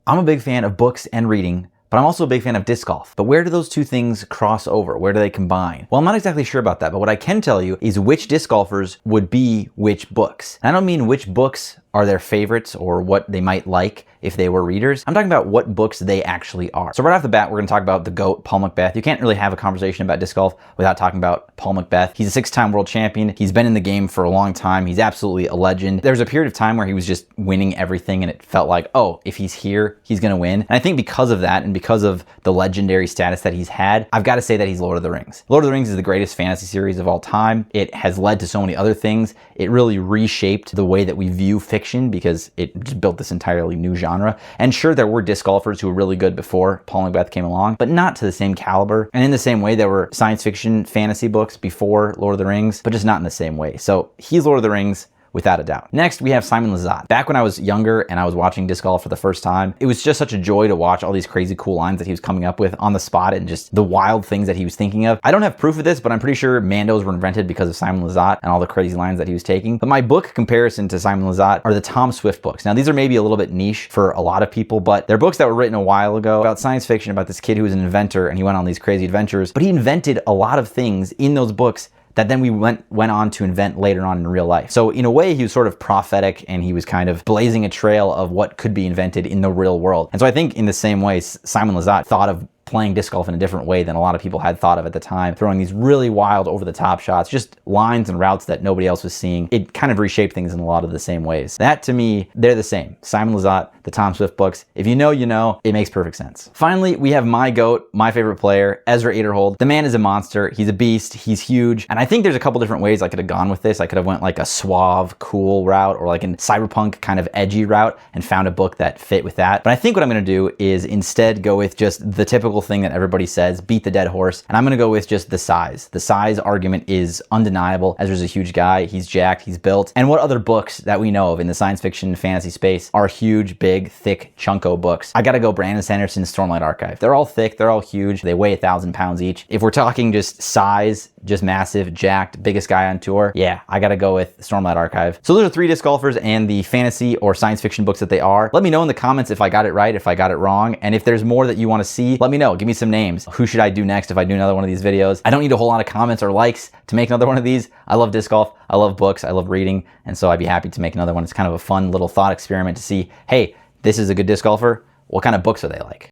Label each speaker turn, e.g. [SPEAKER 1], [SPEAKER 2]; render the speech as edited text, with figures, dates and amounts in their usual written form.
[SPEAKER 1] I'm a big fan of books and reading, but I'm also a big fan of disc golf. But where do those two things cross over? Where do they combine? Well, I'm not exactly sure about that, but what I can tell you is which disc golfers would be which books. And I don't mean which books are their favorites or what they might like if they were readers. I'm talking about what books they actually are. So right off the bat, we're gonna talk about the GOAT, Paul McBeth. You can't really have a conversation about disc golf without talking about Paul McBeth. He's a 6-time world champion. He's been in the game for a long time. He's absolutely a legend. There was a period of time where he was just winning everything and it felt like, oh, if he's here, he's gonna win. And I think because of that and because of the legendary status that he's had, I've gotta say that he's Lord of the Rings. Lord of the Rings is the greatest fantasy series of all time. It has led to so many other things. It really reshaped the way that we view fiction because it just built this entirely new genre. And sure, there were disc golfers who were really good before Paul McBeth came along, but not to the same caliber. And in the same way, there were science fiction fantasy books before Lord of the Rings, but just not in the same way. So he's Lord of the Rings, without a doubt. Next, we have Simon Lizotte. Back when I was younger and I was watching disc golf for the first time, it was just such a joy to watch all these crazy cool lines that he was coming up with on the spot and just the wild things that he was thinking of. I don't have proof of this, but I'm pretty sure Mandos were invented because of Simon Lizotte and all the crazy lines that he was taking. But my book comparison to Simon Lizotte are the Tom Swift books. Now, these are maybe a little bit niche for a lot of people, but they're books that were written a while ago about science fiction, about this kid who was an inventor and he went on these crazy adventures, but he invented a lot of things in those books that then we went on to invent later on in real life. So in a way, he was sort of prophetic and he was kind of blazing a trail of what could be invented in the real world. And so I think in the same way, Simon Lizotte thought of playing disc golf in a different way than a lot of people had thought of at the time, throwing these really wild over-the-top shots, just lines and routes that nobody else was seeing. It kind of reshaped things in a lot of the same ways. That, to me, they're the same. Simon Lizotte, the Tom Swift books. If you know, you know. It makes perfect sense. Finally, we have my GOAT, my favorite player, Ezra Aderhold. The man is a monster. He's a beast. He's huge. And I think there's a couple different ways I could have gone with this. I could have went like a suave, cool route or like a cyberpunk kind of edgy route and found a book that fit with that. But I think what I'm going to do is instead go with just the typical thing that everybody says, beat the dead horse. And I'm going to go with just the size. The size argument is undeniable. Ezra's a huge guy. He's jacked. He's built. And what other books that we know of in the science fiction fantasy space are huge, big, thick, chunko books? I got to go Brandon Sanderson's Stormlight Archive. They're all thick. They're all huge. They weigh 1,000 pounds each. If we're talking just size, just massive, jacked, biggest guy on tour, yeah, I got to go with Stormlight Archive. So those are 3 disc golfers and the fantasy or science fiction books that they are. Let me know in the comments if I got it right, if I got it wrong. And if there's more that you want to see, let me know. Give me some names. Who should I do next if I do another one of these videos? I don't need a whole lot of comments or likes to make another one of these. I love disc golf. I love books. I love reading. And so I'd be happy to make another one. It's kind of a fun little thought experiment to see, hey, this is a good disc golfer. What kind of books are they like?